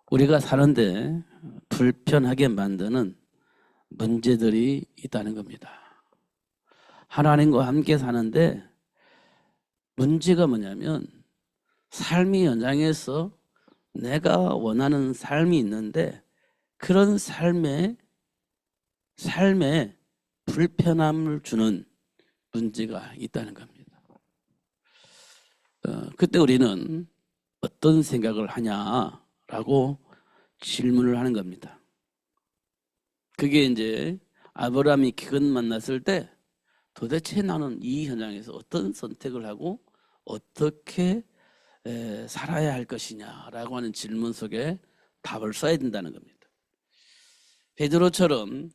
우리가 사는데 불편하게 만드는 문제들이 있다는 겁니다. 하나님과 함께 사는데 문제가 뭐냐면 삶의 현장에서 내가 원하는 삶이 있는데 그런 삶에 불편함을 주는 문제가 있다는 겁니다. 그때 우리는 어떤 생각을 하냐라고 질문을 하는 겁니다. 그게 이제 아브라함이 기근 만났을 때 도대체 나는 이 현장에서 어떤 선택을 하고 어떻게 살아야 할 것이냐라고 하는 질문 속에 답을 써야 된다는 겁니다. 베드로처럼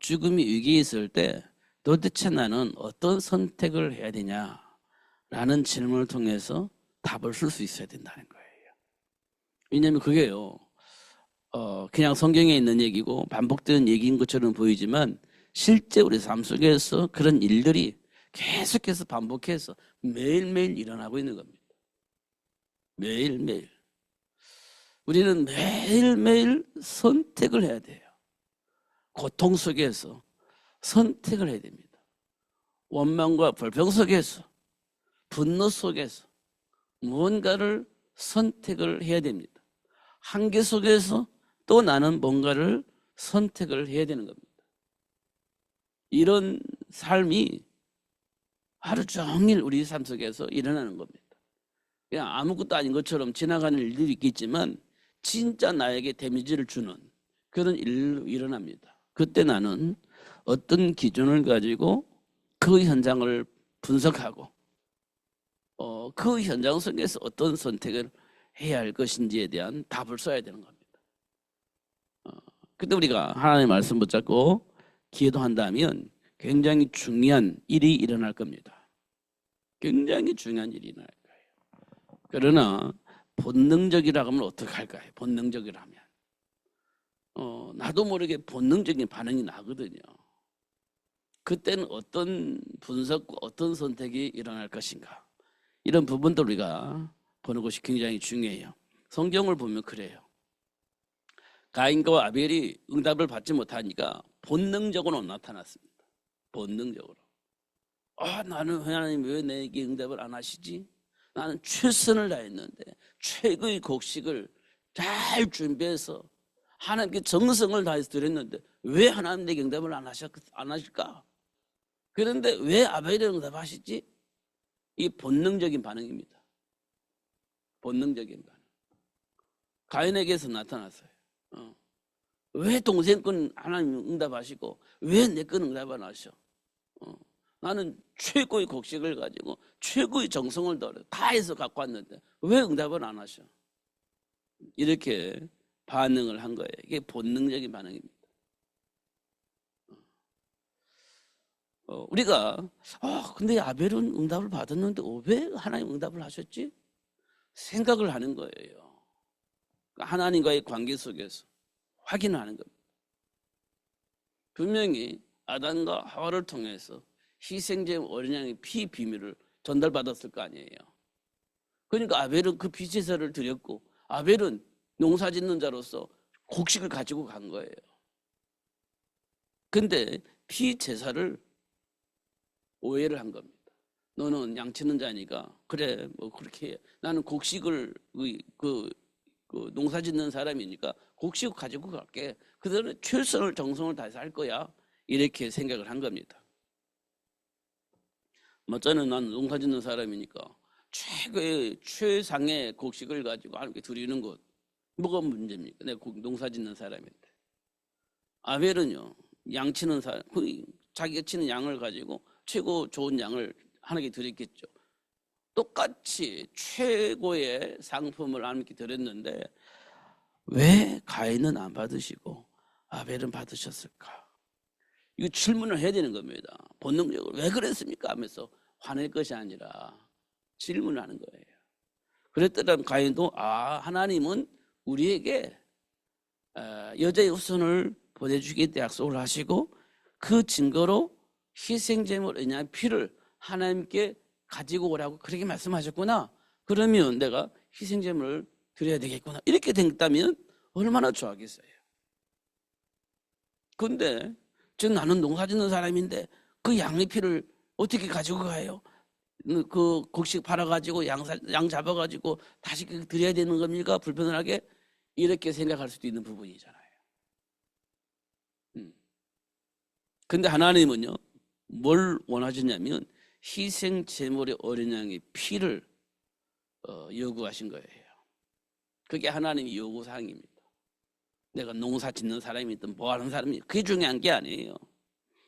죽음이 위기에 있을 때 도대체 나는 어떤 선택을 해야 되냐라는 질문을 통해서 답을 쓸 수 있어야 된다는 거예요. 왜냐하면 그게요, 그냥 성경에 있는 얘기고 반복되는 얘기인 것처럼 보이지만 실제 우리 삶 속에서 그런 일들이 계속해서 반복해서 매일매일 일어나고 있는 겁니다. 매일매일. 우리는 매일매일 선택을 해야 돼요. 고통 속에서 선택을 해야 됩니다. 원망과 불평 속에서, 분노 속에서 무언가를 선택을 해야 됩니다. 한계 속에서 또 나는 뭔가를 선택을 해야 되는 겁니다. 이런 삶이 하루 종일 우리 삶 속에서 일어나는 겁니다. 그냥 아무것도 아닌 것처럼 지나가는 일들이 있겠지만 진짜 나에게 데미지를 주는 그런 일로 일어납니다. 그때 나는 어떤 기준을 가지고 그 현장을 분석하고 그 현장 속에서 어떤 선택을 해야 할 것인지에 대한 답을 써야 되는 겁니다. 그때 우리가 하나님의 말씀 붙잡고 기도한다면 굉장히 중요한 일이 일어날 겁니다. 굉장히 중요한 일이 일어날 거예요. 그러나 본능적이라고 하면 어떻게 할까요? 본능적이라면 나도 모르게 본능적인 반응이 나거든요. 그때는 어떤 분석과 어떤 선택이 일어날 것인가, 이런 부분도 우리가 보는 것이 굉장히 중요해요. 성경을 보면 그래요. 가인과 아벨이 응답을 받지 못하니까 본능적으로 나타났습니다. 본능적으로. 나는 하나님 왜 내게 응답을 안 하시지? 나는 최선을 다했는데 최고의 곡식을 잘 준비해서 하나님께 정성을 다해서 드렸는데 왜 하나님 내게 응답을 안 하실까? 그런데 왜 아벨이 응답하시지? 이 본능적인 반응입니다. 본능적인 반응. 가인에게서 나타났어요. 왜 동생 건 하나님 응답하시고 왜 내 건 응답 안 하셔? 나는 최고의 곡식을 가지고 최고의 정성을 다해서 갖고 왔는데 왜 응답을 안 하셔? 이렇게 반응을 한 거예요. 이게 본능적인 반응입니다. 우리가 근데 아벨은 응답을 받았는데 왜 하나님 응답을 하셨지? 생각을 하는 거예요. 하나님과의 관계 속에서 확인하는 겁니다. 분명히 아담과 하와를 통해서 희생제물 어린 양의 피 비밀을 전달받았을 거 아니에요. 그러니까 아벨은 그 피제사를 드렸고 아벨은 농사짓는 자로서 곡식을 가지고 간 거예요. 근데 피제사를 오해를 한 겁니다. 너는 양치는 자니까 그래 뭐 그렇게 해. 나는 곡식을 그 농사짓는 사람이니까 곡식 가지고 갈게. 그들은 최선을 정성을 다해서 할 거야. 이렇게 생각을 한 겁니다. 저는 난 농사짓는 사람이니까 최고의 최상의 곡식을 가지고 하나님께 드리는 것 뭐가 문제입니까? 내가 농사짓는 사람인데. 아벨은요 양치는 사람, 자기가 치는 양을 가지고 최고 좋은 양을 하나님께 드렸겠죠. 똑같이 최고의 상품을 하나님께 드렸는데 왜 가인은 안 받으시고 아벨은 받으셨을까? 이거 질문을 해야 되는 겁니다. 본능적으로 왜 그랬습니까? 하면서 화낼 것이 아니라 질문을 하는 거예요. 그랬더니 가인도 하나님은 우리에게 여자의 후손을 보내주겠다 약속을 하시고 그 증거로 희생제물 어린 양의 피를 하나님께 가지고 오라고 그렇게 말씀하셨구나. 그러면 내가 희생제물을 드려야 되겠구나. 이렇게 됐다면 얼마나 좋아하겠어요. 근데 지금 나는 농사 짓는 사람인데 그 양리피를 어떻게 가지고 가요? 그 곡식 팔아가지고 양 잡아가지고 다시 드려야 되는 겁니까? 불편하게 이렇게 생각할 수도 있는 부분이잖아요. 근데 하나님은요, 뭘 원하시냐면 희생 제물의 어린 양의 피를 요구하신 거예요. 그게 하나님의 요구사항입니다. 내가 농사 짓는 사람이든 뭐 하는 사람이 그게 중요한 게 아니에요.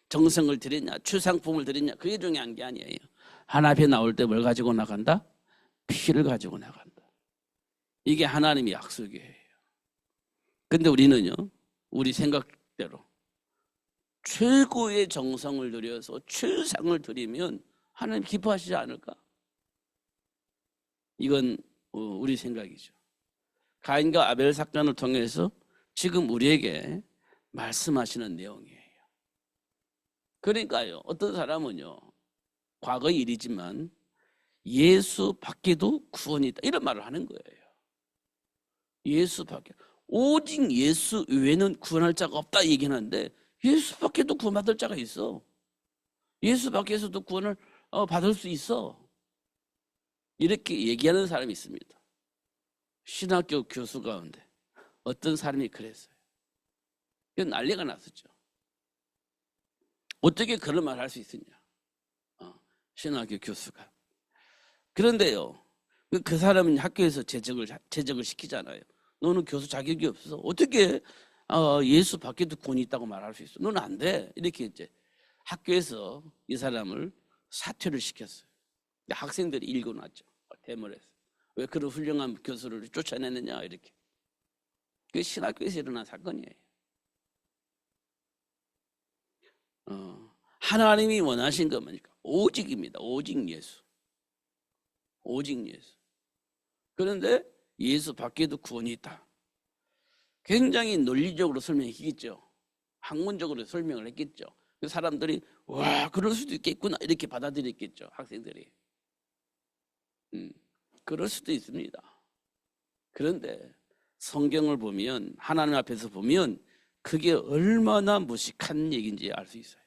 정성을 드렸냐, 추상품을 드렸냐, 그게 중요한 게 아니에요. 하나님 앞에 나올 때 뭘 가지고 나간다? 피를 가지고 나간다. 이게 하나님의 약속이에요. 근데 우리는요, 우리 생각대로 최고의 정성을 들여서 최상을 드리면 하나님 기뻐하시지 않을까? 이건 우리 생각이죠. 가인과 아벨 사건을 통해서 지금 우리에게 말씀하시는 내용이에요. 그러니까요, 어떤 사람은요, 과거의 일이지만 예수 밖에도 구원이 있다 이런 말을 하는 거예요. 예수 밖에, 오직 예수 외에는 구원할 자가 없다 얘기하는데 예수 밖에도 구원받을 자가 있어. 예수 밖에서도 구원을 받을 수 있어. 이렇게 얘기하는 사람이 있습니다. 신학교 교수 가운데 어떤 사람이 그랬어요. 난리가 났었죠. 어떻게 그런 말을 할 수 있느냐, 신학교 교수가. 그런데요, 그 사람은 학교에서 제적을 시키잖아요. 너는 교수 자격이 없어. 어떻게 예수 밖에도 구원이 있다고 말할 수 있어? 너는 안 돼. 이렇게 이제 학교에서 이 사람을 사퇴를 시켰어요. 학생들이 읽어놨죠. 대물에서. 왜 그런 훌륭한 교수를 쫓아내느냐 이렇게. 그게 신학교에서 일어난 사건이에요. 하나님이 원하신 건 뭐니까? 오직입니다. 오직 예수. 오직 예수. 그런데 예수 밖에도 구원이 있다. 굉장히 논리적으로 설명했겠죠. 학문적으로 설명을 했겠죠. 그 사람들이 와, 그럴 수도 있겠구나 이렇게 받아들였겠죠. 학생들이. 그럴 수도 있습니다. 그런데 성경을 보면, 하나님 앞에서 보면 그게 얼마나 무식한 얘기인지 알 수 있어요.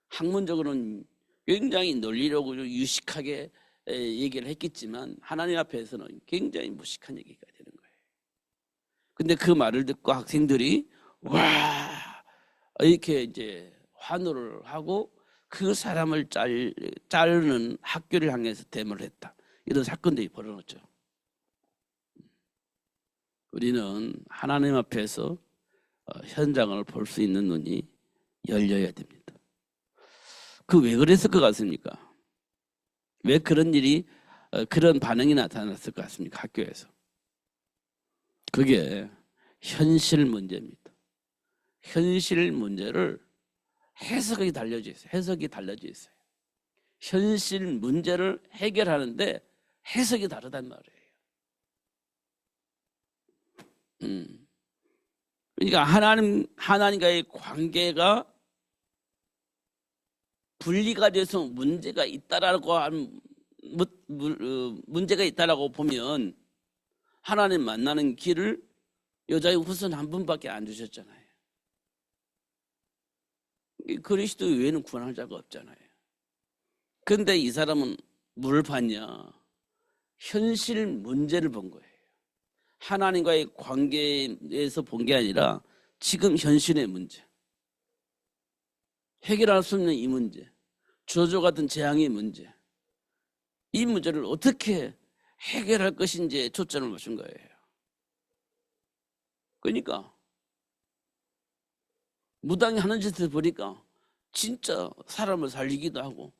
학문적으로는 굉장히 논리적으로 유식하게 얘기를 했겠지만 하나님 앞에서는 굉장히 무식한 얘기가 되는 거예요. 근데 그 말을 듣고 학생들이 와, 이렇게 이제 환호를 하고 그 사람을 자르는 학교를 향해서 데모를 했다. 이런 사건들이 벌어졌죠. 우리는 하나님 앞에서 현장을 볼 수 있는 눈이 열려야 됩니다. 그 왜 그랬을 것 같습니까? 왜 그런 일이, 그런 반응이 나타났을 것 같습니까? 학교에서. 그게 현실 문제입니다. 현실 문제를 해석이 달려져 있어요. 해석이 달려져 있어요. 현실 문제를 해결하는데 해석이 다르단 말이에요. 그러니까 하나님과의 관계가 분리가 돼서 문제가 있다라고 문제가 있다라고 보면 하나님 만나는 길을 여자의 후손 한 분밖에 안 주셨잖아요. 그리스도 외에는 구원할 자가 없잖아요. 그런데 이 사람은 뭘 봤냐? 현실 문제를 본 거예요. 하나님과의 관계에서 본 게 아니라 지금 현실의 문제, 해결할 수 없는 이 문제, 저주 같은 재앙의 문제, 이 문제를 어떻게 해결할 것인지에 초점을 맞춘 거예요. 그러니까 무당이 하는 짓을 보니까 진짜 사람을 살리기도 하고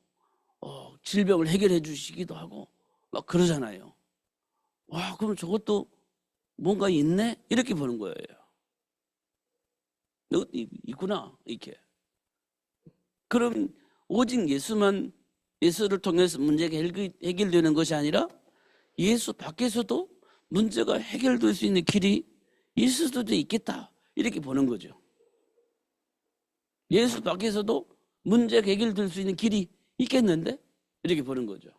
질병을 해결해 주시기도 하고 막 그러잖아요. 와, 그럼 저것도 뭔가 있네? 이렇게 보는 거예요. 있구나 이렇게. 그럼 오직 예수를 통해서 문제가 해결되는 것이 아니라 예수 밖에서도 문제가 해결될 수 있는 길이 있을 수도 있겠다 이렇게 보는 거죠. 예수 밖에서도 문제가 해결될 수 있는 길이 있겠는데 이렇게 보는 거죠.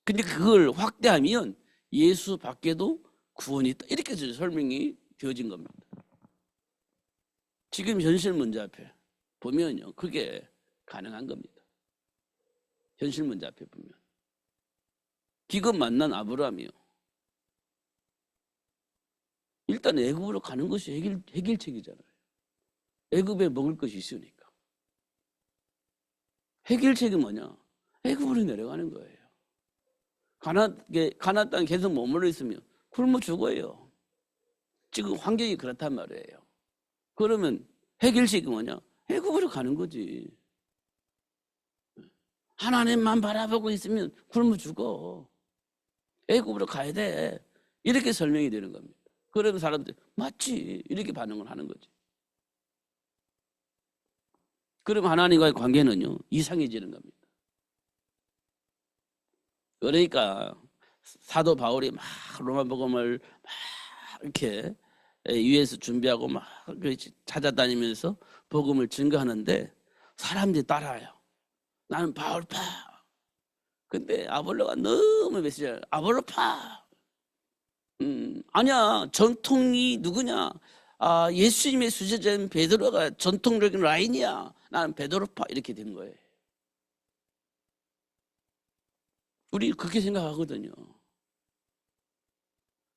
근데 그걸 확대하면 예수 밖에도 구원이 있다. 이렇게 설명이 되어진 겁니다. 지금 현실 문제 앞에 보면요, 그게 가능한 겁니다. 현실 문제 앞에 보면 기껏 만난 아브라함이요, 일단 애굽으로 가는 것이 해결책이잖아요. 애굽에 먹을 것이 있으니까. 해결책이 뭐냐? 애굽으로 내려가는 거예요. 가나안 땅에 계속 머물러 있으면 굶어 죽어요. 지금 환경이 그렇단 말이에요. 그러면 해결책이 뭐냐? 애굽으로 가는 거지. 하나님만 바라보고 있으면 굶어 죽어. 애굽으로 가야 돼. 이렇게 설명이 되는 겁니다. 그러면 사람들이 맞지, 이렇게 반응을 하는 거지. 그럼 하나님과의 관계는요, 이상해지는 겁니다. 그러니까 사도 바울이 막 로마 복음을 막 이렇게 위에서 준비하고 막 찾아다니면서 복음을 증거하는데 사람들이 따라와요. 나는 바울파. 근데 아볼로가 너무 메시지를 아볼로파. 아니야, 전통이 누구냐? 예수님의 수제자인 베드로가 전통적인 라인이야. 나는 베드로파. 이렇게 된 거예요. 우리 그렇게 생각하거든요.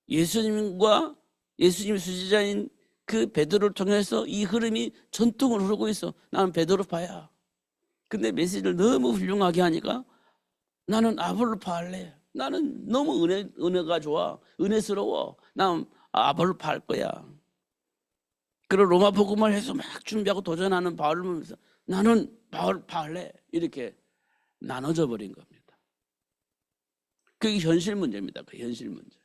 예수님과 예수님의 수제자인 그 베드로를 통해서 이 흐름이 전통으로 흐르고 있어. 나는 베드로파야. 근데 메시지를 너무 훌륭하게 하니까 나는 아볼로파 할래. 나는 너무 은혜가 좋아. 은혜스러워. 난 아볼로파 할 거야. 그리고 로마 복음을 해서 막 준비하고 도전하는 바울을 보면서 나는 바울파 할래. 이렇게 나눠져 버린 겁니다. 그게 현실 문제입니다. 그 현실 문제.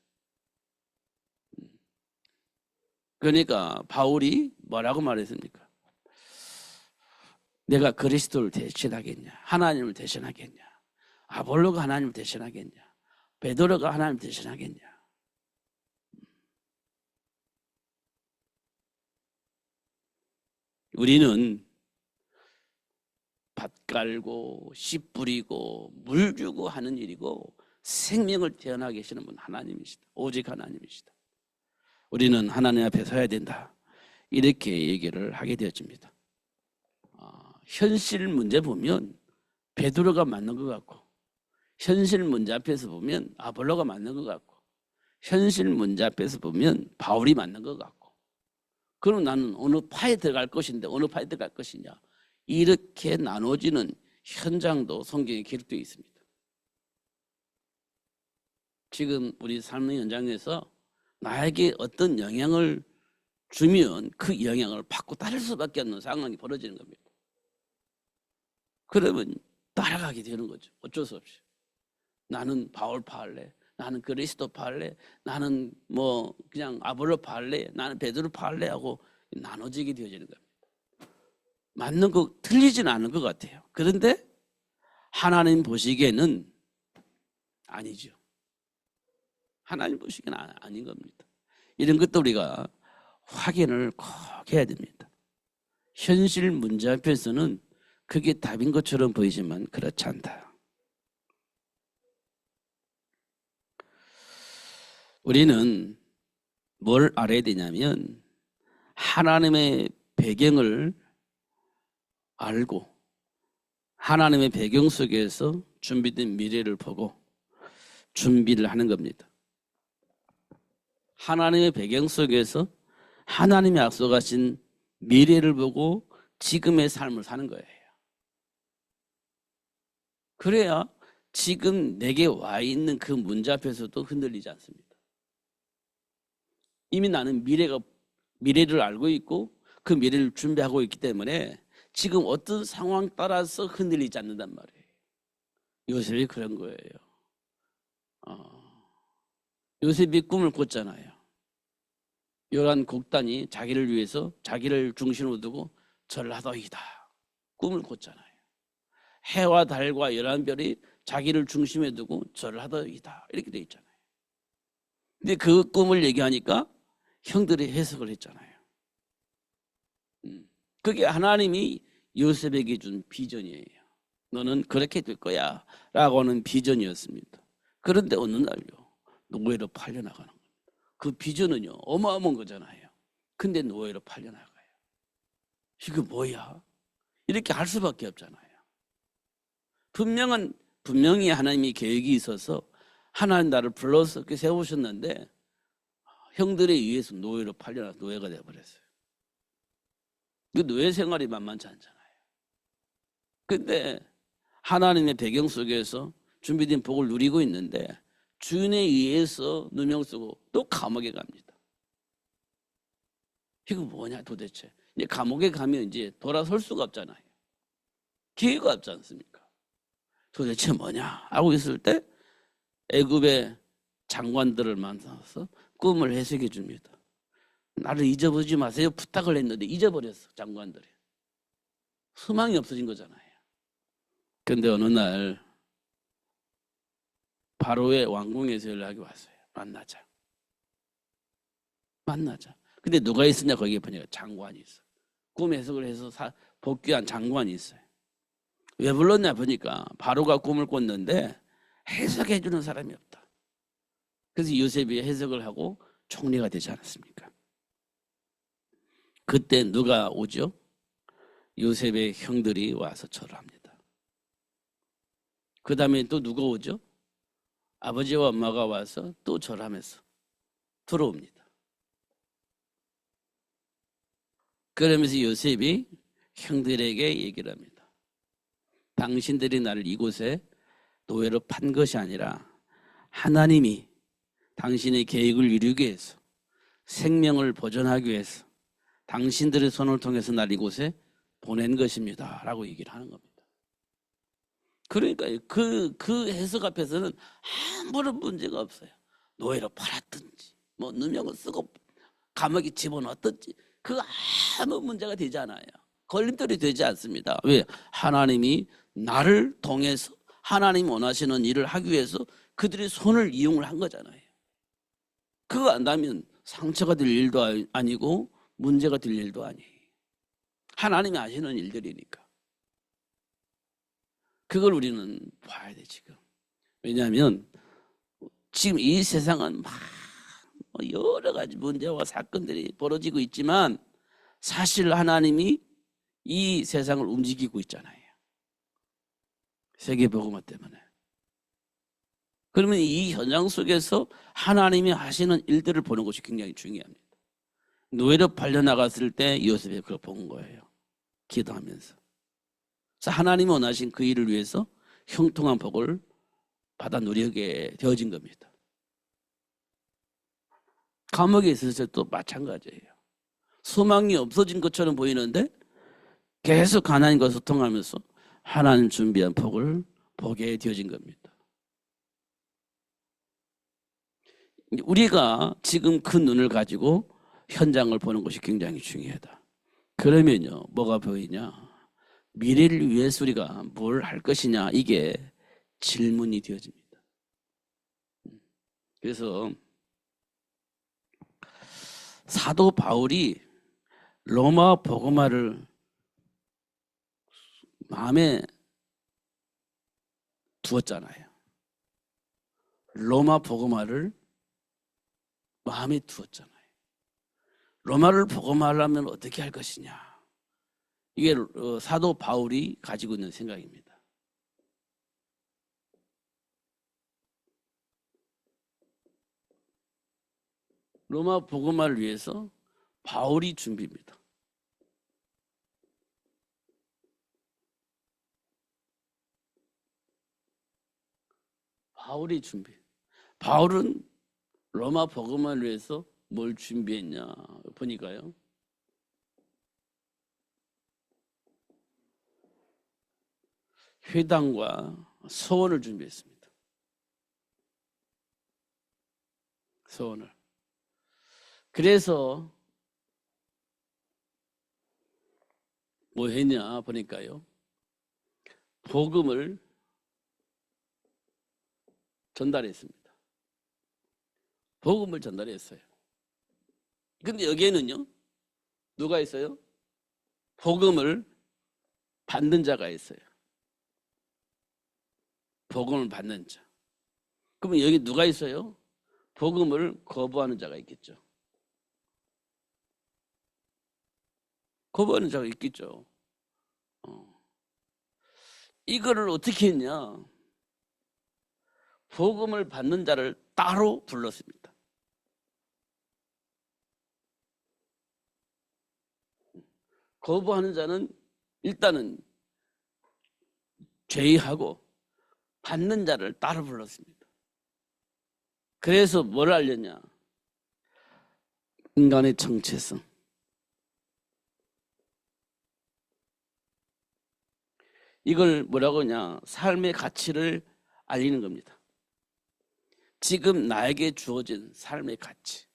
그러니까 바울이 뭐라고 말했습니까? 내가 그리스도를 대신하겠냐? 하나님을 대신하겠냐? 아볼로가 하나님을 대신하겠냐? 베드로가 하나님을 대신하겠냐? 우리는 밭 깔고 씨 뿌리고 물 주고 하는 일이고 생명을 태어나게 하시는 분 하나님이시다. 오직 하나님이시다. 우리는 하나님 앞에 서야 된다. 이렇게 얘기를 하게 되어집니다. 현실 문제 보면 베드로가 맞는 것 같고, 현실 문제 앞에서 보면 아볼로가 맞는 것 같고, 현실 문제 앞에서 보면 바울이 맞는 것 같고, 그럼 나는 어느 파에 들어갈 것인데 어느 파에 들어갈 것이냐, 이렇게 나눠지는 현장도 성경에 기록되어 있습니다. 지금 우리 삶의 현장에서 나에게 어떤 영향을 주면 그 영향을 받고 따를 수밖에 없는 상황이 벌어지는 겁니다. 그러면 따라가게 되는 거죠. 어쩔 수 없이. 나는 바울파 할래. 나는 그리스도파 할래. 나는 뭐 그냥 아볼로파 할래. 나는 베드로파 할래 하고 나눠지게 되어지는 겁니다. 맞는 거 틀리지는 않은 것 같아요. 그런데 하나님 보시기에는 아니죠. 하나님 보시기에는 아닌 겁니다. 이런 것도 우리가 확인을 꼭 해야 됩니다. 현실 문제 앞에서는 그게 답인 것처럼 보이지만 그렇지 않다. 우리는 뭘 알아야 되냐면 하나님의 배경을 알고 하나님의 배경 속에서 준비된 미래를 보고 준비를 하는 겁니다. 하나님의 배경 속에서 하나님이 약속하신 미래를 보고 지금의 삶을 사는 거예요. 그래야 지금 내게 와 있는 그 문제 앞에서도 흔들리지 않습니다. 이미 나는 미래를 알고 있고 그 미래를 준비하고 있기 때문에 지금 어떤 상황 따라서 흔들리지 않는단 말이에요. 요셉이 그런 거예요. 요셉이 꿈을 꿨잖아요. 요란 곡단이 자기를 위해서 자기를 중심으로 두고 절하더이다. 꿈을 꿨잖아요. 해와 달과 11별이 자기를 중심에 두고 절하더이다. 이렇게 돼 있잖아요. 근데 그 꿈을 얘기하니까 형들이 해석을 했잖아요. 그게 하나님이 요셉에게 준 비전이에요. 너는 그렇게 될 거야 라고 하는 비전이었습니다. 그런데 어느 날요, 노예로 팔려나가는 겁니다. 그 비전은요 어마어마한 거잖아요. 근데 노예로 팔려나가요. 이거 뭐야? 이렇게 할 수밖에 없잖아요. 분명히 하나님이 계획이 있어서 하나님 나를 불러서 이렇게 세우셨는데 형들에 의해서 노예로 팔려나 노예가 되어버렸어요. 그 노예 생활이 만만치 않잖아요. 근데 하나님의 배경 속에서 준비된 복을 누리고 있는데 주인에 의해서 누명 쓰고 또 감옥에 갑니다. 이거 뭐냐 도대체. 이제 감옥에 가면 이제 돌아설 수가 없잖아요. 기회가 없지 않습니까? 도대체 뭐냐 하고 있을 때 애굽의 장관들을 만나서 꿈을 해석해 줍니다. 나를 잊어버리지 마세요 부탁을 했는데 잊어버렸어. 장관들이. 소망이 없어진 거잖아요. 그런데 어느 날 바로의 왕궁에서 연락이 왔어요. 만나자. 근데 누가 있었냐 거기에 보니까 장관이 있어. 꿈 해석을 해서 복귀한 장관이 있어요. 왜 불렀냐 보니까 바로가 꿈을 꿨는데 해석해 주는 사람이 없다. 그래서 요셉이 해석을 하고 총리가 되지 않았습니까? 그때 누가 오죠? 요셉의 형들이 와서 절을 합니다. 그 다음에 또 누가 오죠? 아버지와 엄마가 와서 또 절하면서 들어옵니다. 그러면서 요셉이 형들에게 얘기를 합니다. 당신들이 나를 이곳에 노예로 판 것이 아니라 하나님이 당신의 계획을 이루기 위해서 생명을 보존하기 위해서 당신들의 손을 통해서 날 이곳에 보낸 것입니다 라고 얘기를 하는 겁니다. 그러니까 그 해석 앞에서는 아무런 문제가 없어요. 노예로 팔았든지 뭐 누명을 쓰고 감옥에 집어넣었든지 그 아무 문제가 되지 않아요. 걸림돌이 되지 않습니다. 왜? 하나님이 나를 통해서 하나님 원하시는 일을 하기 위해서 그들의 손을 이용을 한 거잖아요. 그거 안다면 상처가 될 일도 아니고 문제가 될 일도 아니에요. 하나님이 아시는 일들이니까. 그걸 우리는 봐야 돼 지금. 왜냐하면 지금 이 세상은 막 여러 가지 문제와 사건들이 벌어지고 있지만 사실 하나님이 이 세상을 움직이고 있잖아요. 세계복음화 때문에. 그러면 이 현장 속에서 하나님이 하시는 일들을 보는 것이 굉장히 중요합니다. 노예로 팔려나갔을 때 요셉이 그걸 본 거예요. 기도하면서. 그래서 하나님이 원하신 그 일을 위해서 형통한 복을 받아 누리게 되어진 겁니다. 감옥에 있을 때도 마찬가지예요. 소망이 없어진 것처럼 보이는데 계속 하나님과 소통하면서 하나님 준비한 복을 보게 되어진 겁니다. 우리가 지금 그 눈을 가지고 현장을 보는 것이 굉장히 중요하다. 그러면요 뭐가 보이냐? 미래를 위해서 우리가 뭘 할 것이냐 이게 질문이 되어집니다. 그래서 사도 바울이 로마 복음화를 마음에 두었잖아요. 로마 복음화를 마음에 두었잖아요. 로마를 복음화하려면 어떻게 할 것이냐. 이게 사도 바울이 가지고 있는 생각입니다. 로마 복음화를 위해서 바울이 준비입니다. 바울이 준비. 바울은 로마 복음화를 위해서 뭘 준비했냐 보니까요. 회당과 서원을 준비했습니다. 서원을. 그래서 뭐 했냐 보니까요. 복음을 전달했습니다. 복음을 전달했어요. 근데 여기에는요. 누가 있어요? 복음을 받는 자가 있어요. 복음을 받는 자. 그러면 여기 누가 있어요? 복음을 거부하는 자가 있겠죠. 거부하는 자가 있겠죠. 이거를 어떻게 했냐? 복음을 받는 자를 따로 불렀습니다. 거부하는 자는 일단은 제의하고 받는 자를 따로 불렀습니다. 그래서 뭘 알렸냐? 인간의 정체성. 이걸 뭐라고 하냐? 삶의 가치를 알리는 겁니다. 지금 나에게 주어진 삶의 가치.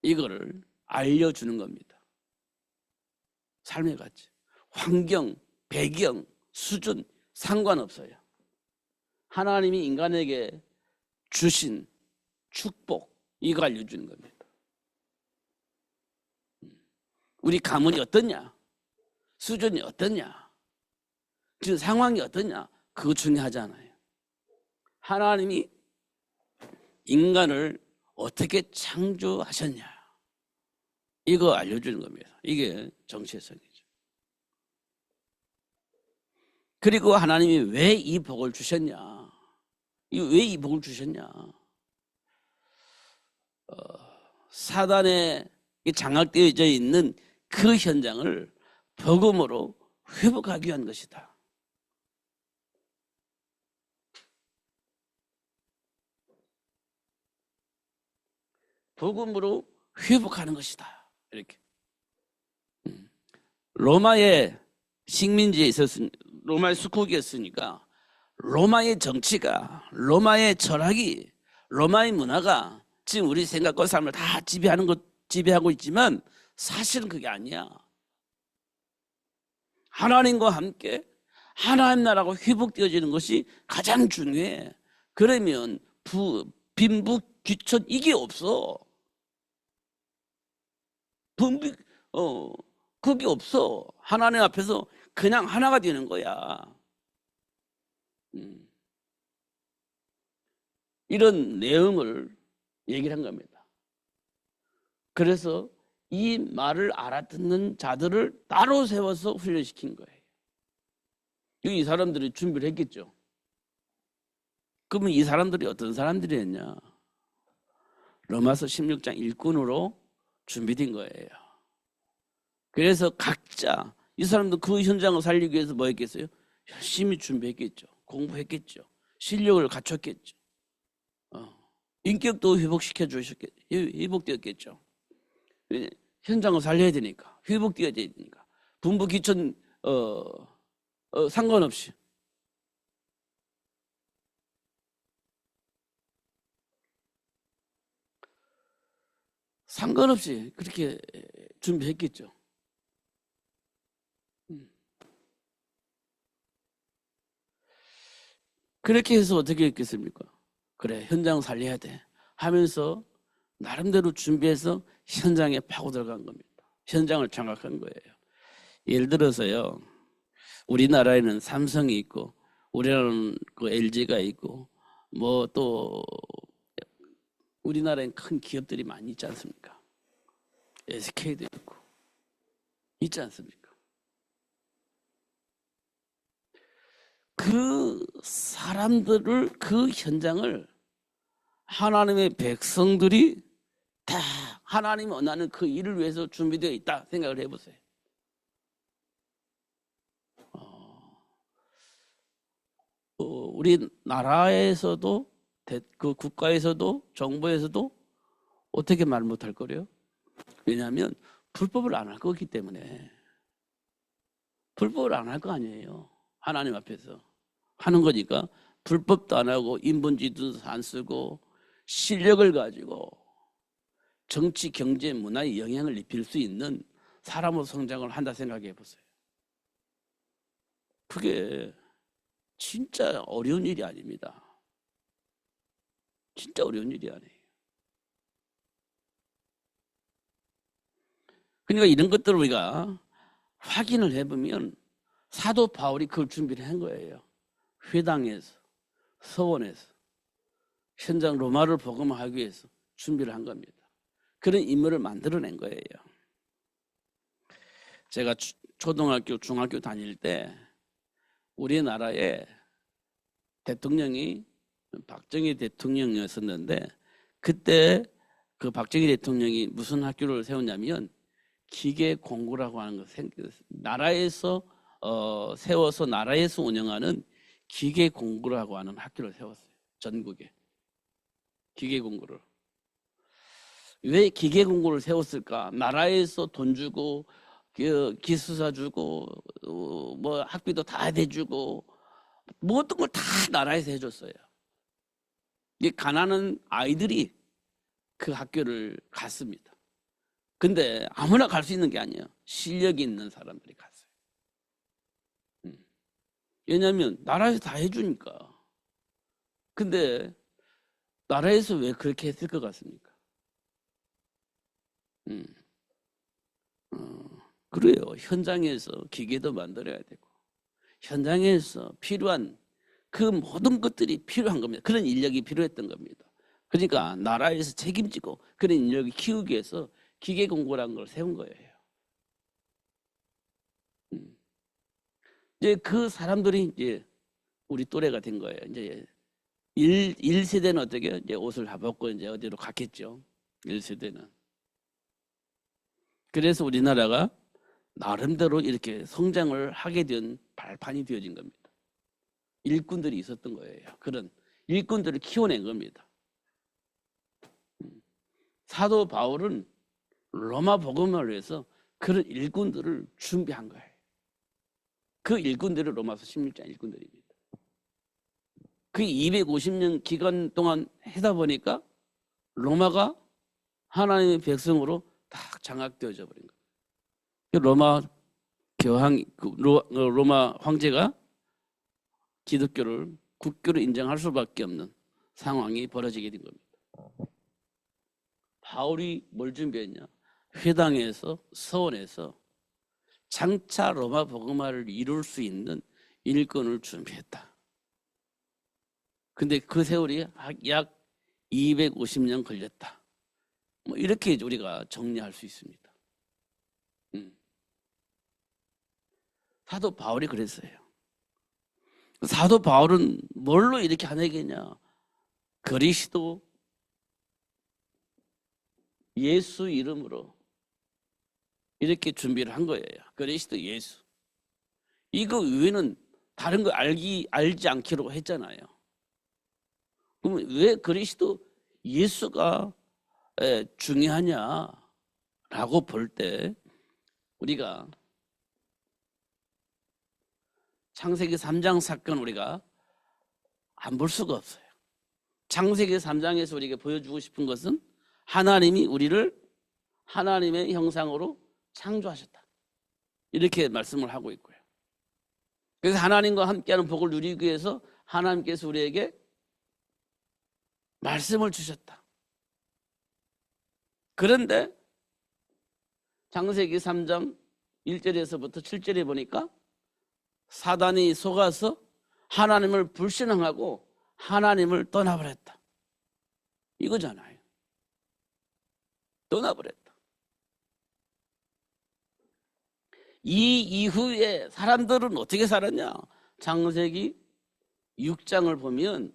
이거를 알려주는 겁니다. 삶의 가치. 환경, 배경, 수준 상관없어요. 하나님이 인간에게 주신 축복, 이거 알려주는 겁니다. 우리 가문이 어떠냐? 수준이 어떠냐? 지금 상황이 어떠냐? 그거 중요하지 않아요. 하나님이 인간을 어떻게 창조하셨냐? 이거 알려주는 겁니다. 이게 정체성이죠. 그리고 하나님이 왜 이 복을 주셨냐? 왜 이 복을 주셨냐? 사단에 장악되어져 있는 그 현장을 복음으로 회복하기 위한 것이다. 복음으로 회복하는 것이다. 이렇게. 로마의 식민지에 있었으니까, 로마의 수국이었으니까 로마의 정치가, 로마의 철학이, 로마의 문화가 지금 우리 생각과 삶을 다 지배하고 있지만 사실은 그게 아니야. 하나님과 함께 하나님 나라가 회복되어지는 것이 가장 중요해. 그러면 빈부 귀천 이게 없어. 그게 없어. 하나님 앞에서 그냥 하나가 되는 거야. 이런 내용을 얘기를 한 겁니다. 그래서 이 말을 알아듣는 자들을 따로 세워서 훈련시킨 거예요. 이 사람들이 준비를 했겠죠. 그러면 이 사람들이 어떤 사람들이었냐? 로마서 16장 일꾼으로 준비된 거예요. 그래서 각자 이 사람도 그 현장을 살리기 위해서 뭐 했겠어요? 열심히 준비했겠죠. 공부했겠죠. 실력을 갖췄겠죠. 인격도 회복되었겠죠. 현장을 살려야 되니까, 회복되어야 되니까, 분부 기천 상관없이 그렇게 준비했겠죠. 그렇게 해서 어떻게 했겠습니까? 그래, 현장 살려야 돼 하면서 나름대로 준비해서 현장에 파고 들어간 겁니다. 현장을 장악한 거예요. 예를 들어서요, 우리나라에는 삼성이 있고, 우리나라는 그 LG가 있고, 뭐 또 우리나라엔 큰 기업들이 많이 있지 않습니까? SK도 있고 있지 않습니까? 그 사람들을, 그 현장을 하나님의 백성들이 다 하나님이 원하는 그 일을 위해서 준비되어 있다 생각을 해보세요. 우리나라에서도, 그 국가에서도, 정부에서도 어떻게 말 못할 거래요? 왜냐하면 불법을 안 할 거기 때문에. 불법을 안 할 거 아니에요. 하나님 앞에서 하는 거니까 불법도 안 하고 인본주의도 안 쓰고 실력을 가지고 정치, 경제, 문화에 영향을 입힐 수 있는 사람으로 성장을 한다 생각해 보세요. 그게 진짜 어려운 일이 아닙니다. 진짜 어려운 일이 아니에요. 그러니까 이런 것들을 우리가 확인을 해보면 사도 바울이 그걸 준비를 한 거예요. 회당에서, 서원에서. 현장 로마를 복음화하기 위해서 준비를 한 겁니다. 그런 인물을 만들어낸 거예요. 제가 초등학교, 중학교 다닐 때 우리나라에 대통령이 박정희 대통령이었었는데, 그때 그 박정희 대통령이 무슨 학교를 세웠냐면 기계공고라고 하는 것, 나라에서 세워서 나라에서 운영하는 기계공고라고 하는 학교를 세웠어요. 전국에 기계공고를. 왜 기계공고를 세웠을까? 나라에서 돈 주고 기숙사 주고 뭐 학비도 다 대주고 모든 걸 다 나라에서 해줬어요. 이 가난한 아이들이 그 학교를 갔습니다. 근데 아무나 갈 수 있는 게 아니에요. 실력이 있는 사람들이 갔어요. 왜냐하면 나라에서 다 해주니까. 근데 나라에서 왜 그렇게 했을 것 같습니까? 그래요. 현장에서 기계도 만들어야 되고 현장에서 필요한 그 모든 것들이 필요한 겁니다. 그런 인력이 필요했던 겁니다. 그러니까 나라에서 책임지고 그런 인력을 키우기 위해서 기계공고라는 걸 세운 거예요. 이제 그 사람들이 이제 우리 또래가 된 거예요. 이제 1세대는 어떻게 이제 옷을 다 벗고 이제 어디로 갔겠죠. 1세대는. 그래서 우리나라가 나름대로 이렇게 성장을 하게 된 발판이 되어진 겁니다. 일꾼들이 있었던 거예요. 그런 일꾼들을 키워낸 겁니다. 사도 바울은 로마 복음을 위해서 그런 일꾼들을 준비한 거예요. 그 일꾼들이 로마서 16장 일꾼들입니다. 그 250년 기간 동안 하다 보니까 로마가 하나님의 백성으로 딱 장악되어져 버린 거예요. 로마 황제가 기독교를 국교로 인정할 수밖에 없는 상황이 벌어지게 된 겁니다. 바울이 뭘 준비했냐? 회당에서 서원에서 장차 로마 복음화를 이룰 수 있는 일꾼을 준비했다. 근데 그 세월이 약 250년 걸렸다. 뭐 이렇게 우리가 정리할 수 있습니다. 사도 바울이 그랬어요. 사도 바울은 뭘로 이렇게 안 하겠냐? 그리스도 예수 이름으로 이렇게 준비를 한 거예요. 그리스도 예수. 이거 외에는 다른 거 알지 않기로 했잖아요. 그러면 왜 그리스도 예수가 중요하냐라고 볼 때 우리가 창세기 3장 사건 우리가 안 볼 수가 없어요. 창세기 3장에서 우리에게 보여주고 싶은 것은 하나님이 우리를 하나님의 형상으로 창조하셨다. 이렇게 말씀을 하고 있고요. 그래서 하나님과 함께하는 복을 누리기 위해서 하나님께서 우리에게 말씀을 주셨다. 그런데 창세기 3장 1절에서부터 7절에 보니까 사단이 속아서 하나님을 불신앙하고 하나님을 떠나버렸다. 이거잖아요. 떠나버렸다. 이 이후에 사람들은 어떻게 살았냐? 창세기 6장을 보면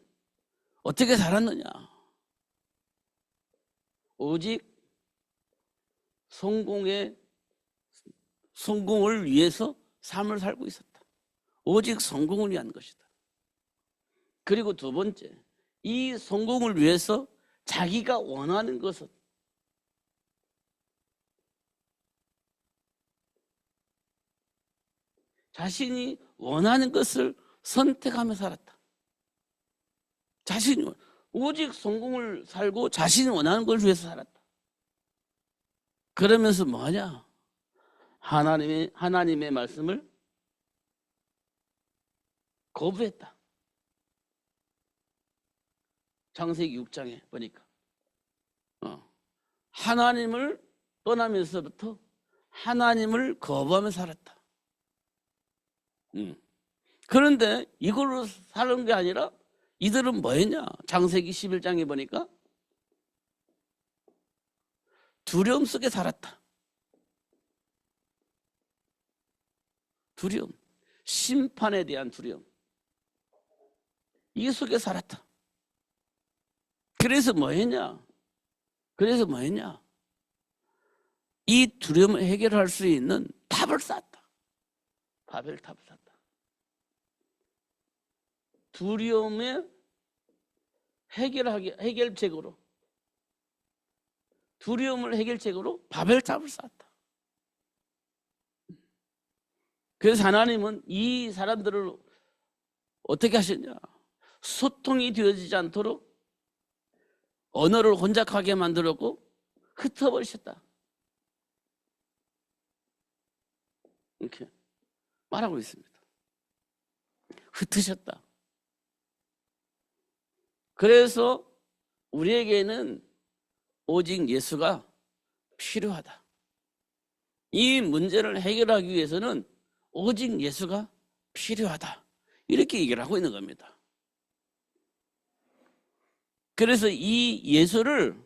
어떻게 살았느냐? 오직 성공을 위해서 삶을 살고 있었다. 오직 성공을 위한 것이다. 그리고 두 번째, 이 성공을 위해서 자기가 원하는 것은 자신이 원하는 것을 선택하며 살았다. 자신이 오직 성공을 살고 자신이 원하는 걸 위해서 살았다. 그러면서 뭐하냐? 하나님의 말씀을 거부했다. 창세기 6장에 보니까 하나님을 떠나면서부터 하나님을 거부하며 살았다. 그런데 이걸로 사는 게 아니라 이들은 뭐 했냐? 창세기 11장에 보니까 두려움 속에 살았다. 두려움. 심판에 대한 두려움. 이 속에 살았다. 그래서 뭐 했냐? 이 두려움을 해결할 수 있는 탑을 쌓았다. 바벨탑을 쌓았다. 두려움의 해결책으로, 두려움을 해결책으로 바벨탑을 쌓았다. 그래서 하나님은 이 사람들을 어떻게 하셨냐? 소통이 되어지지 않도록 언어를 혼잡하게 만들었고 흩어버리셨다. 이렇게 말하고 있습니다. 흩으셨다. 그래서 우리에게는 오직 예수가 필요하다. 이 문제를 해결하기 위해서는 오직 예수가 필요하다. 이렇게 얘기를 하고 있는 겁니다. 그래서 이 예수를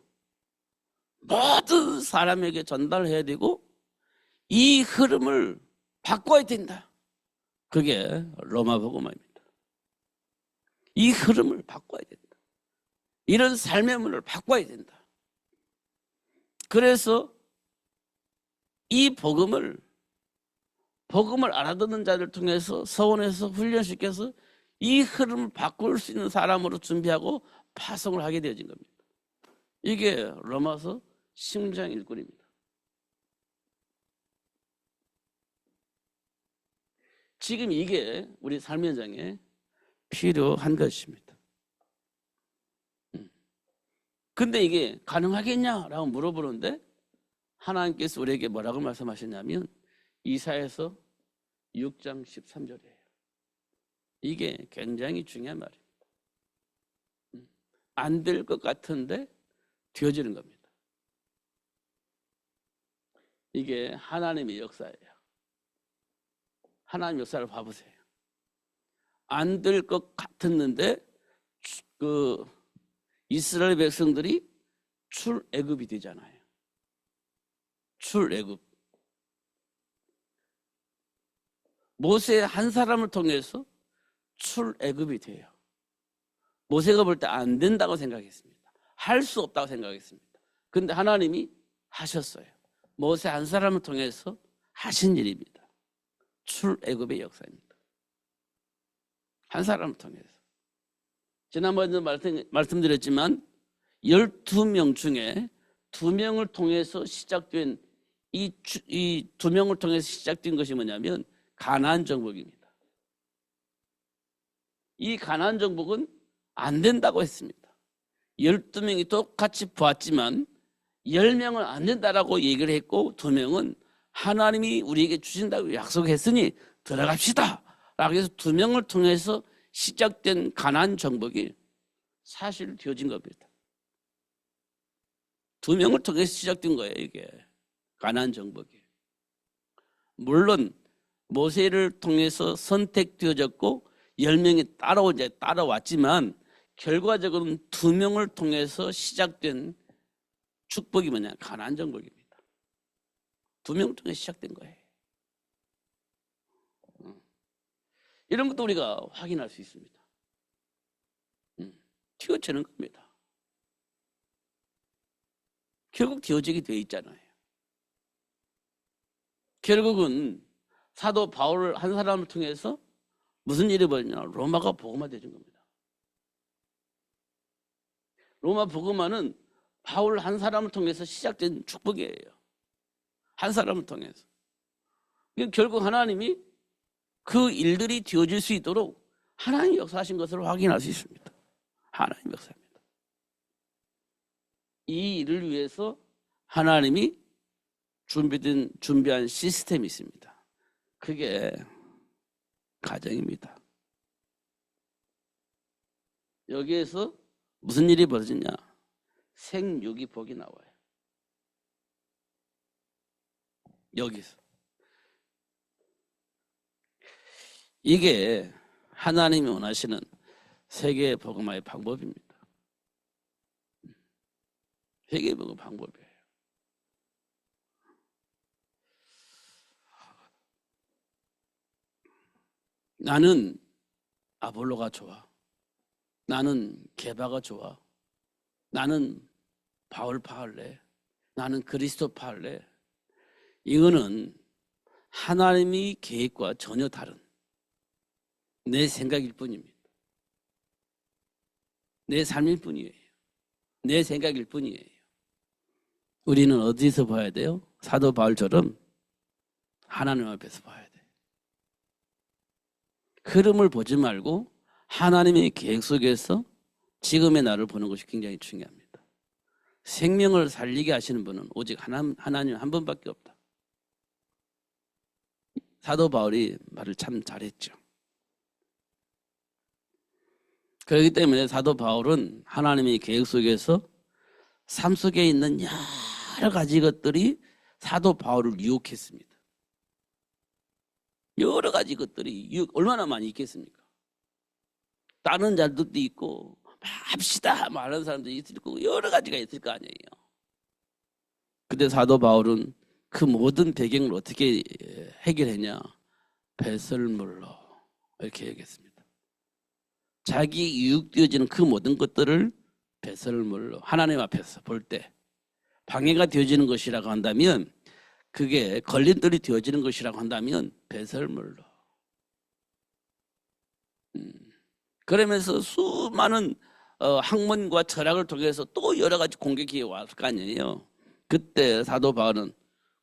모든 사람에게 전달해야 되고 이 흐름을 바꿔야 된다. 그게 로마 복음화입니다. 이 흐름을 바꿔야 된다. 이런 삶의 문을 바꿔야 된다. 그래서 이 복음을 알아듣는 자를 통해서 서원해서 훈련시켜서 이 흐름을 바꿀 수 있는 사람으로 준비하고 파송을 하게 되어진 겁니다. 이게 로마서 16장 1절입니다. 지금 이게 우리 삶 현장에 필요한 것입니다. 근데 이게 가능하겠냐라고 물어보는데 하나님께서 우리에게 뭐라고 말씀하셨냐면 이사야서 6장 13절이에요. 이게 굉장히 중요한 말입니다. 안 될 것 같은데 되어지는 겁니다. 이게 하나님의 역사예요. 하나님 역사를 봐보세요. 안 될 것 같았는데 이스라엘 백성들이 출애굽이 되잖아요. 출애굽. 모세 한 사람을 통해서 출애굽이 돼요. 모세가 볼 때 안 된다고 생각했습니다. 할 수 없다고 생각했습니다. 그런데 하나님이 하셨어요. 모세 한 사람을 통해서 하신 일입니다. 출애굽의 역사입니다. 한 사람을 통해서. 지난번에도 말씀드렸지만 12명 중에 2명을 통해서 시작된 이 2명을 통해서 시작된 것이 뭐냐면 가나안 정복입니다. 이 가나안 정복은 안 된다고 했습니다. 12명이 똑같이 보았지만 10명은 안 된다라고 얘기를 했고 2명은 하나님이 우리에게 주신다고 약속했으니 들어갑시다 라고 해서 2명을 통해서 시작된 가나안 정복이 사실 되어진 겁니다. 2명을 통해서 시작된 거예요. 이게 가나안 정복이. 물론 모세를 통해서 선택되어졌고 10명이 따라왔지만 결과적으로는 2명을 통해서 시작된 축복이 뭐냐? 가나안 정복입니다. 2명을 통해서 시작된 거예요. 이런 것도 우리가 확인할 수 있습니다. 튀어지는 겁니다. 결국 튀어지게 돼 있잖아요. 결국은 사도 바울 한 사람을 통해서 무슨 일이 벌어지냐? 로마가 복음화 되는 겁니다. 로마 복음화는 바울 한 사람을 통해서 시작된 축복이에요. 한 사람을 통해서. 결국 하나님이 그 일들이 되어질 수 있도록 하나님이 역사하신 것을 확인할 수 있습니다. 하나님 역사입니다. 이 일을 위해서 하나님이 준비한 시스템이 있습니다. 그게 가정입니다. 여기에서 무슨 일이 벌어지냐? 생육이 복이 나와요. 여기서. 이게 하나님이 원하시는 세계 복음화의 방법입니다. 세계 복음 방법이에요. 나는 아볼로가 좋아. 나는 게바가 좋아. 나는 바울파 할래. 나는 그리스도파 할래. 이거는 하나님의 계획과 전혀 다른 내 생각일 뿐입니다. 내 삶일 뿐이에요. 내 생각일 뿐이에요. 우리는 어디서 봐야 돼요? 사도 바울처럼 하나님 앞에서 봐야 돼요. 흐름을 보지 말고 하나님의 계획 속에서 지금의 나를 보는 것이 굉장히 중요합니다. 생명을 살리게 하시는 분은 오직 하나님 한 분밖에 없다. 사도 바울이 말을 참 잘했죠. 그렇기 때문에 사도 바울은 하나님의 계획 속에서 삶 속에 있는 여러 가지 것들이 사도 바울을 유혹했습니다. 여러 가지 것들이 얼마나 많이 있겠습니까? 다른 자들도 있고 합시다 말하는 사람도 있을 거고 여러 가지가 있을 거 아니에요. 근데 사도 바울은 그 모든 배경을 어떻게 해결했냐? 배설물로 이렇게 얘기했습니다. 자기 유혹되어지는 그 모든 것들을 배설물로 하나님 앞에서 볼 때 방해가 되어지는 것이라고 한다면, 그게 걸림돌이 되어지는 것이라고 한다면 배설물로. 그러면서 수많은 학문과 철학을 통해서 또 여러 가지 공격이 왔을 거 아니에요. 그때 사도 바울은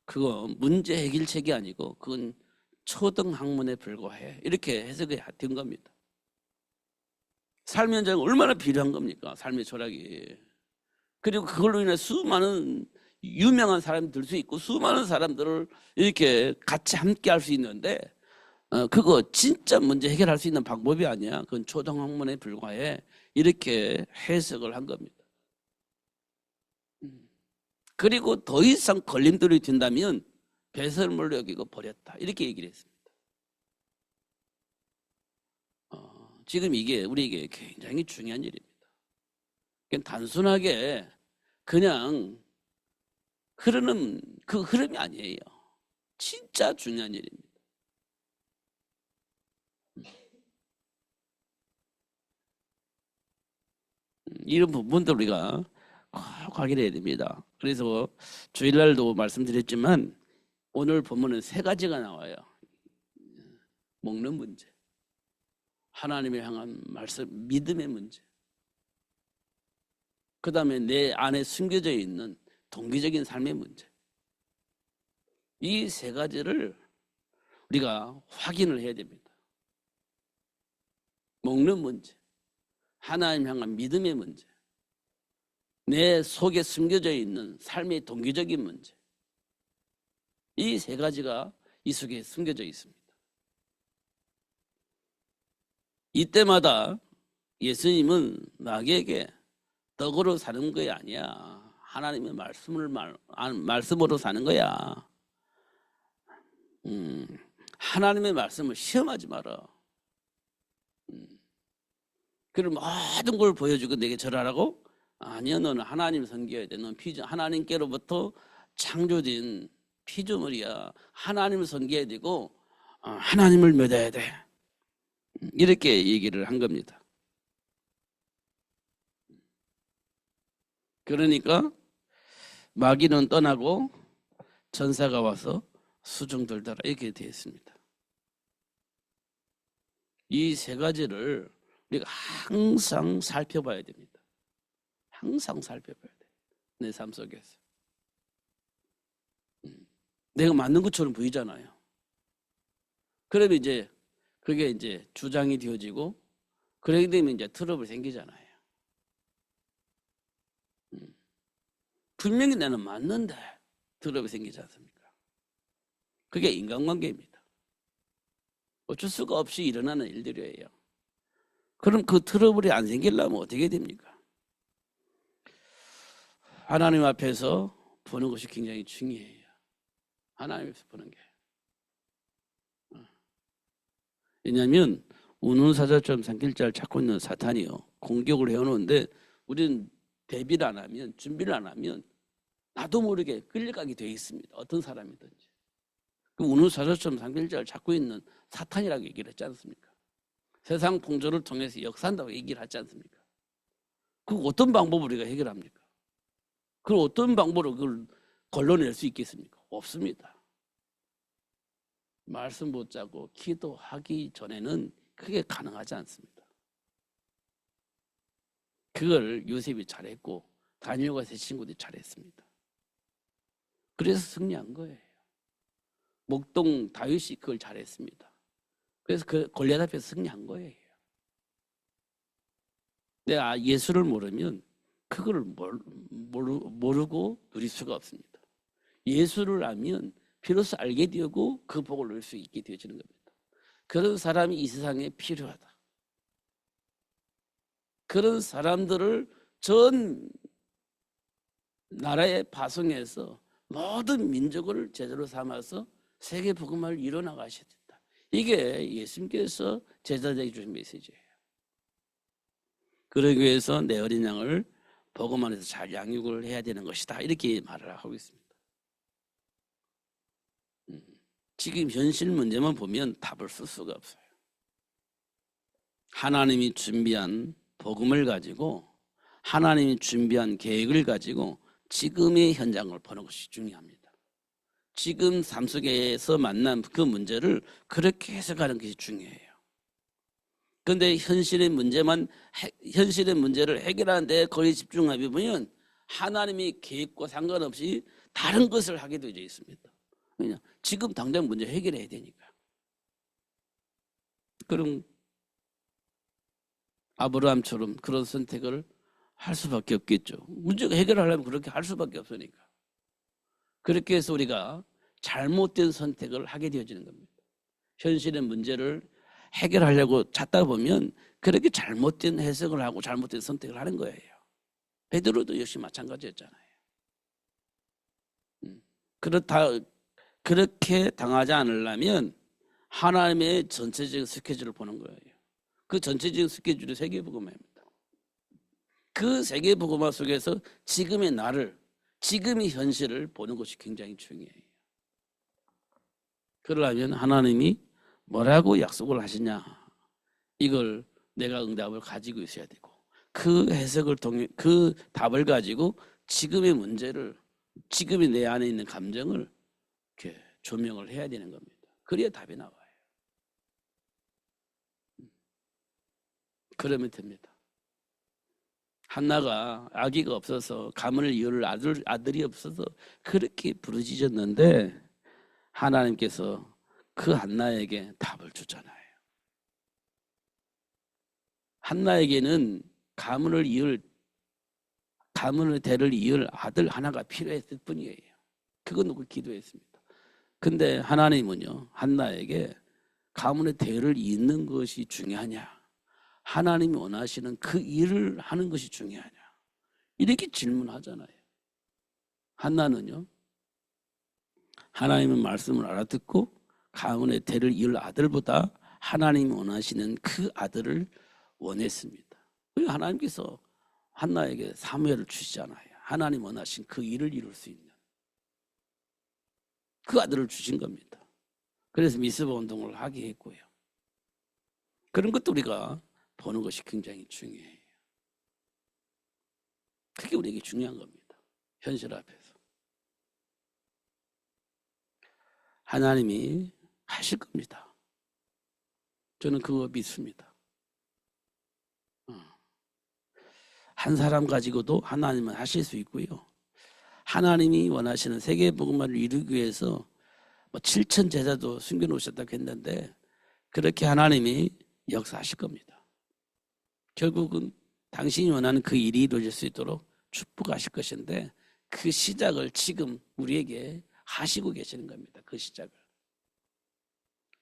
그거 문제 해결책이 아니고 그건 초등학문에 불과해, 이렇게 해석이 된 겁니다. 삶의 현장이 얼마나 필요한 겁니까? 삶의 철학이. 그리고 그걸로 인해 수많은 유명한 사람이 될 수 있고 수많은 사람들을 이렇게 같이 함께 할 수 있는데, 그거 진짜 문제 해결할 수 있는 방법이 아니야. 그건 초등학문에 불과해, 이렇게 해석을 한 겁니다. 그리고 더 이상 걸림돌이 된다면 배설물로 여기고 버렸다, 이렇게 얘기를 했습니다. 지금 이게 우리에게 굉장히 중요한 일입니다. 그냥 단순하게 그냥 흐르는 그 흐름이 아니에요. 진짜 중요한 일입니다. 이런 부분도 우리가 꼭 확인해야 됩니다. 그래서 주일날도 말씀드렸지만 오늘 본문은 세 가지가 나와요. 먹는 문제, 하나님을 향한 말씀, 믿음의 문제, 그 다음에 내 안에 숨겨져 있는 동기적인 삶의 문제. 이 세 가지를 우리가 확인을 해야 됩니다. 먹는 문제, 하나님 향한 믿음의 문제, 내 속에 숨겨져 있는 삶의 동기적인 문제. 이 세 가지가 이 속에 숨겨져 있습니다. 이때마다 예수님은 마귀에게 떡으로 사는 게 아니야, 하나님의 말씀으로 사는 거야. 하나님의 말씀을 시험하지 마라. 그럼 모든 걸 보여주고 내게 절하라고? 아니야, 너는 하나님을 섬겨야 돼. 넌 하나님께로부터 창조된 피조물이야. 하나님을 섬겨야 되고 하나님을 믿어야 돼. 이렇게 얘기를 한 겁니다. 그러니까 마귀는 떠나고 전사가 와서 수중들더라, 이렇게 되어 있습니다. 이 세 가지를 우리가 항상 살펴봐야 됩니다. 항상 살펴봐야 돼. 내 삶 속에서. 내가 맞는 것처럼 보이잖아요. 그러면 이제 그게 이제 주장이 되어지고, 그러게 되면 이제 트러블이 생기잖아요. 분명히 나는 맞는데 트러블이 생기지 않습니까? 그게 인간관계입니다. 어쩔 수가 없이 일어나는 일들이에요. 그럼 그 트러블이 안 생기려면 어떻게 됩니까? 하나님 앞에서 보는 것이 굉장히 중요해요. 하나님 앞에서 보는 게. 왜냐하면 우는 사자처럼 삼킬 자를 찾고 있는 사탄이요. 공격을 해오는데 우리는 대비를 안 하면, 준비를 안 하면 나도 모르게 끌려가게 되어 있습니다. 어떤 사람이든지. 그 우는 사자처럼 삼킬 자를 찾고 있는 사탄이라고 얘기를 했지 않습니까? 세상 풍조를 통해서 역사한다고 얘기를 하지 않습니까? 그 어떤 방법으로 우리가 해결합니까? 그 어떤 방법으로 그걸 걸러낼 수 있겠습니까? 없습니다. 말씀 붙잡고 기도하기 전에는 그게 가능하지 않습니다. 그걸 요셉이 잘했고 다니엘과 세 친구들이 잘했습니다. 그래서 승리한 거예요. 목동 다윗이 그걸 잘했습니다. 그래서 그 골리앗 앞에서 승리한 거예요. 내가 예수를 모르면 그걸 모르고 누릴 수가 없습니다. 예수를 알면 비로소 알게 되고 그 복을 누릴 수 있게 되어지는 겁니다. 그런 사람이 이 세상에 필요하다. 그런 사람들을 전 나라에 파송해서 모든 민족을 제자로 삼아서 세계 복음화를 이뤄나가셔야 된다. 이게 예수님께서 제자들에게 주신 메시지예요. 그러기 위해서 내 어린 양을 복음 안에서 잘 양육을 해야 되는 것이다. 이렇게 말을 하고 있습니다. 지금 현실 문제만 보면 답을 쓸 수가 없어요. 하나님이 준비한 복음을 가지고 하나님이 준비한 계획을 가지고 지금의 현장을 보는 것이 중요합니다. 지금 삶 속에서 만난 그 문제를 그렇게 해석하는 것이 중요해요. 그런데 현실의 문제를 해결하는데 거의 집중하게 보면 하나님의 계획과 상관없이 다른 것을 하게 되어 있습니다. 왜냐? 지금 당장 문제 해결해야 되니까. 그럼 아브라함처럼 그런 선택을 할 수밖에 없겠죠. 문제가 해결하려면 그렇게 할 수밖에 없으니까. 그렇게 해서 우리가 잘못된 선택을 하게 되어지는 겁니다. 현실의 문제를 해결하려고 찾다 보면 그렇게 잘못된 해석을 하고 잘못된 선택을 하는 거예요. 베드로도 역시 마찬가지였잖아요. 그렇게 당하지 않으려면 하나님의 전체적인 스케줄을 보는 거예요. 그 전체적인 스케줄이 세계복음화입니다. 그 세계복음화 속에서 지금의 나를, 지금의 현실을 보는 것이 굉장히 중요해요. 그러려면 하나님이 뭐라고 약속을 하시냐, 이걸 내가 응답을 가지고 있어야 되고 그 해석을 통해 그 답을 가지고 지금의 문제를, 지금의 내 안에 있는 감정을 이렇게 조명을 해야 되는 겁니다. 그래야 답이 나와요. 그러면 됩니다. 한나가 아기가 없어서 가문을 이을 아들이 없어서 그렇게 부르짖었는데 하나님께서 그 한나에게 답을 주잖아요. 한나에게는 가문을 대를 이을 아들 하나가 필요했을 뿐이에요. 그거 놓고 기도했습니다. 근데 하나님은요, 한나에게 가문의 대를 잇는 것이 중요하냐, 하나님이 원하시는 그 일을 하는 것이 중요하냐, 이렇게 질문하잖아요. 한나는요, 하나님의 말씀을 알아듣고 가문의 대를 이을 아들보다 하나님이 원하시는 그 아들을 원했습니다. 하나님께서 한나에게 사무엘을 주시잖아요. 하나님 원하신 그 일을 이룰 수 있는 그 아들을 주신 겁니다. 그래서 미스바 운동을 하게 했고요. 그런 것도 우리가 보는 것이 굉장히 중요해요. 그게 우리에게 중요한 겁니다. 현실 앞에서. 하나님이 하실 겁니다. 저는 그거 믿습니다. 한 사람 가지고도 하나님은 하실 수 있고요. 하나님이 원하시는 세계복음화를 이루기 위해서 7천 제자도 숨겨놓으셨다고 했는데 그렇게 하나님이 역사하실 겁니다. 결국은 당신이 원하는 그 일이 이루어질 수 있도록 축복하실 것인데 그 시작을 지금 우리에게 하시고 계시는 겁니다. 그 시작을.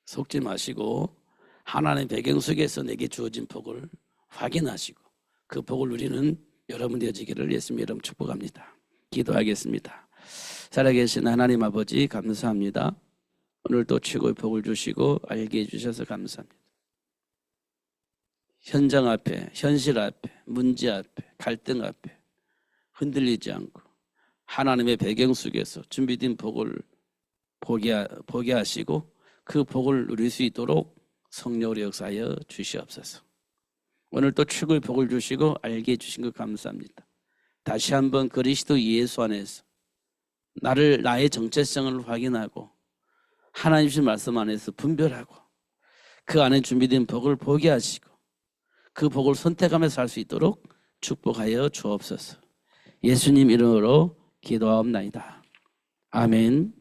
속지 마시고 하나님의 배경 속에서 내게 주어진 복을 확인하시고 그 복을 누리는 여러분 되어지기를 예수님 이름 축복합니다. 기도하겠습니다. 살아계신 하나님 아버지 감사합니다. 오늘도 최고의 복을 주시고 알게 해주셔서 감사합니다. 현장 앞에, 현실 앞에, 문제 앞에, 갈등 앞에 흔들리지 않고 하나님의 배경 속에서 준비된 복을 보게 하시고 그 복을 누릴 수 있도록 성령으로 역사하여 주시옵소서. 오늘 또 최고의 복을 주시고 알게 해주신 것 감사합니다. 다시 한번 그리스도 예수 안에서 나의 정체성을 확인하고 하나님 주신 말씀 안에서 분별하고 그 안에 준비된 복을 보게 하시고 그 복을 선택하며 살 수 있도록 축복하여 주옵소서. 예수님 이름으로 기도하옵나이다. 아멘.